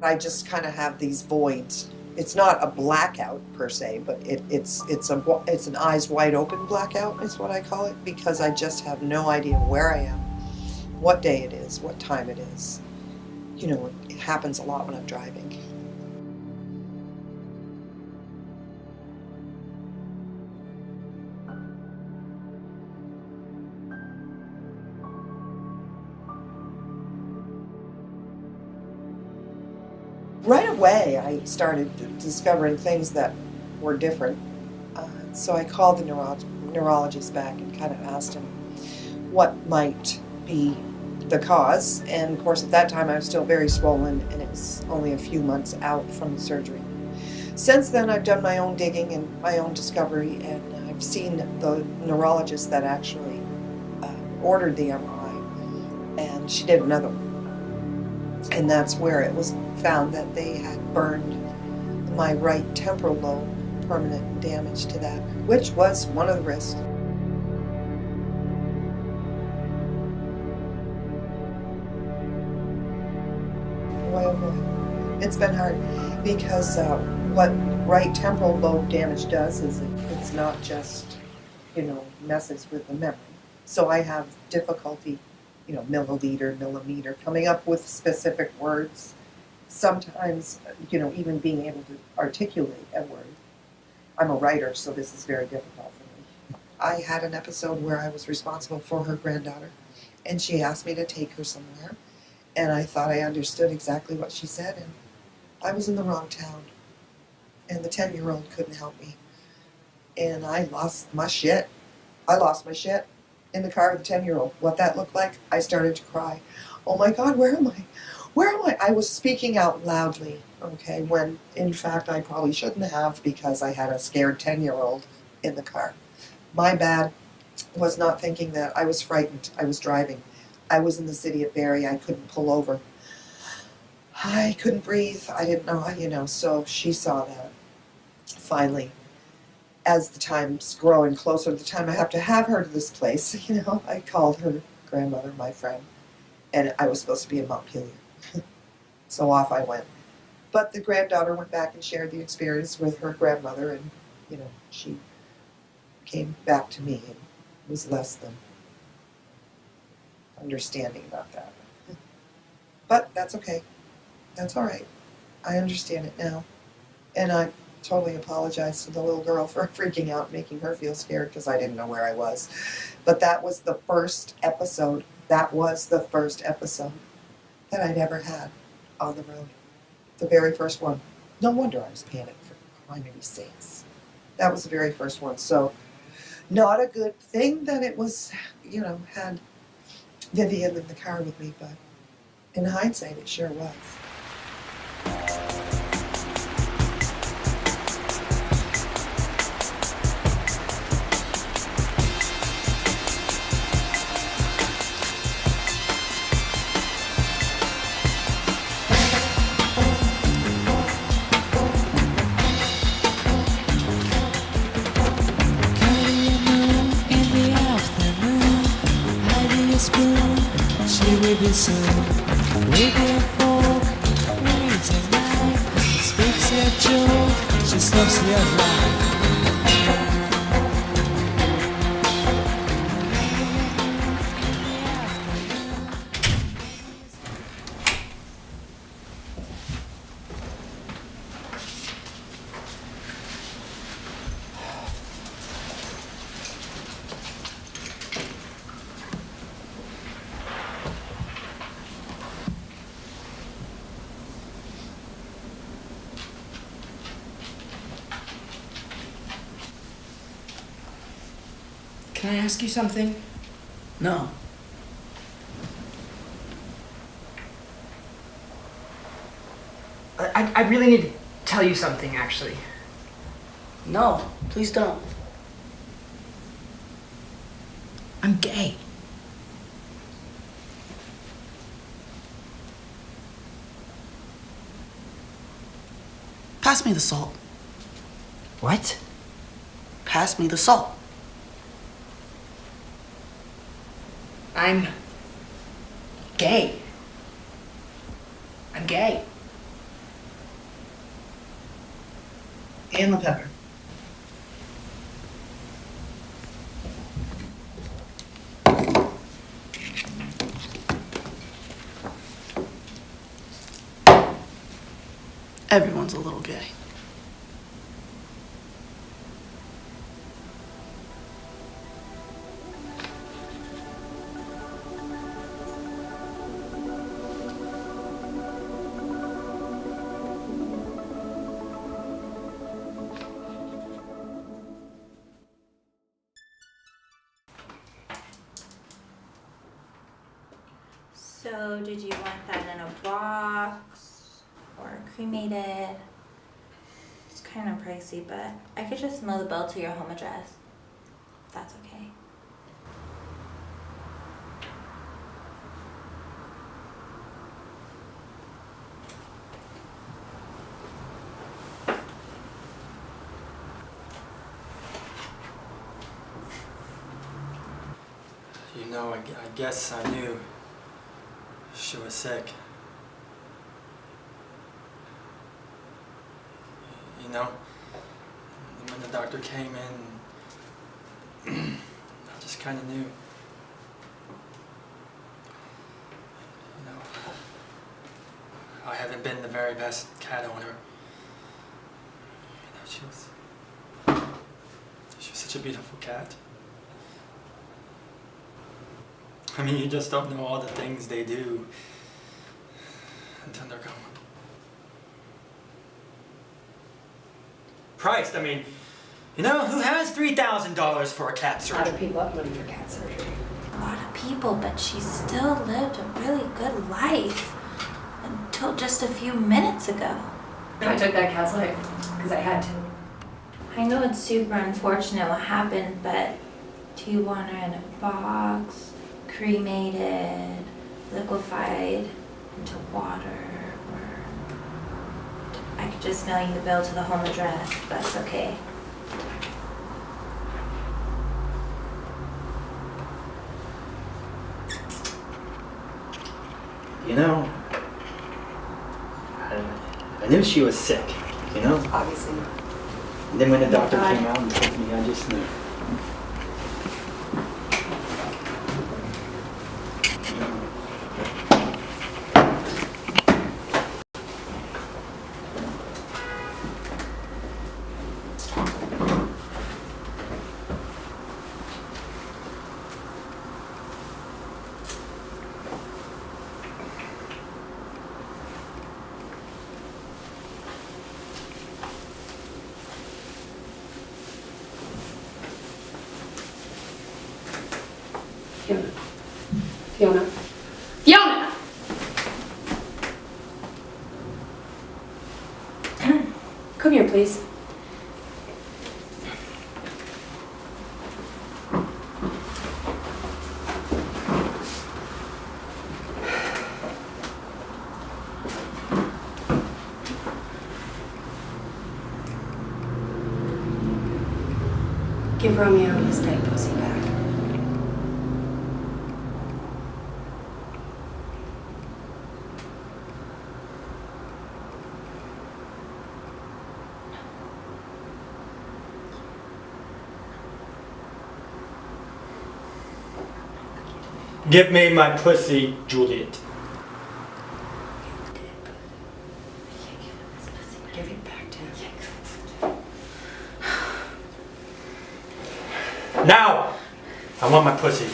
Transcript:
I just kind of have these voids. It's not a blackout per se, but it's an eyes wide open blackout is what I call it, because I just have no idea where I am, what day it is, what time it is. You know, it happens a lot when I'm driving. Right away, I started discovering things that were different. So I called the neurologist back and kind of asked him what might be the cause. And of course, at that time, I was still very swollen, and it was only a few months out from the surgery. Since then, I've done my own digging and my own discovery, and I've seen the neurologist that actually ordered the MRI, and she did another one. And that's where it was found that they had burned my right temporal lobe, permanent damage to that, which was one of the risks. Boy, oh boy. It's been hard because what right temporal lobe damage does is it's not just, messes with the memory. So I have difficulty, milliliter, millimeter, coming up with specific words. Sometimes, even being able to articulate a word. I'm a writer, so this is very difficult for me. I had an episode where I was responsible for her granddaughter, and she asked me to take her somewhere, and I thought I understood exactly what she said, and I was in the wrong town, and the 10-year-old couldn't help me, and I lost my shit. I lost my shit in the car with the 10-year-old. What that looked like, I started to cry. Oh my God, where am I? Where am I? I was speaking out loudly, okay, when in fact I probably shouldn't have, because I had a scared 10-year-old in the car. My bad was not thinking that. I was frightened. I was driving. I was in the city of Barrie. I couldn't pull over. I couldn't breathe. I didn't know, so she saw that. Finally, as the time's growing closer to the time I have to have her to this place, I called her grandmother, my friend, and I was supposed to be in Montpelier. So off I went. But the granddaughter went back and shared the experience with her grandmother, and, she came back to me and was less than understanding about that. But that's okay. That's all right. I understand it now. And I totally apologize to the little girl for freaking out, making her feel scared, because I didn't know where I was. But that was the first episode. That was the first episode that I'd ever had on the road. The very first one. No wonder I was panicked, for criminy sakes. That was the very first one. So, not a good thing that it was, had Vivian in the car with me, but in hindsight, it sure was. Waiting for reads at night, speaks a joke, she stops your life. Can I ask you something? No. I really need to tell you something, actually. No, please don't. I'm gay. Pass me the salt. What? Pass me the salt. I'm gay. I'm gay. And the pepper. Everyone's a little gay. So, did you want that in a box or cremated? It's kind of pricey, but I could just mail the bill to your home address. If that's okay. You know, I guess I knew she was sick. You know, when the doctor came in, I just kind of knew. You know, I haven't been the very best cat owner. You know, she was such a beautiful cat. I mean, you just don't know all the things they do until they're gone. Priced, I mean, you know, who has $3,000 for a cat surgery? A lot of people have money for cat surgery. A lot of people, but she still lived a really good life until just a few minutes ago. I took that cat's life because I had to. I know it's super unfortunate what happened, but do you want her in a box, cremated, liquefied into water, or I could just mail you the bill to the home address, if that's okay. You know, I knew she was sick, you know? Obviously. And then when the doctor came out and told me, I just knew. Fiona. Fiona! Come here, please. Give Romeo his dead pussy back. Give me my pussy, Juliet. Give it back to him. Now! I want my pussy.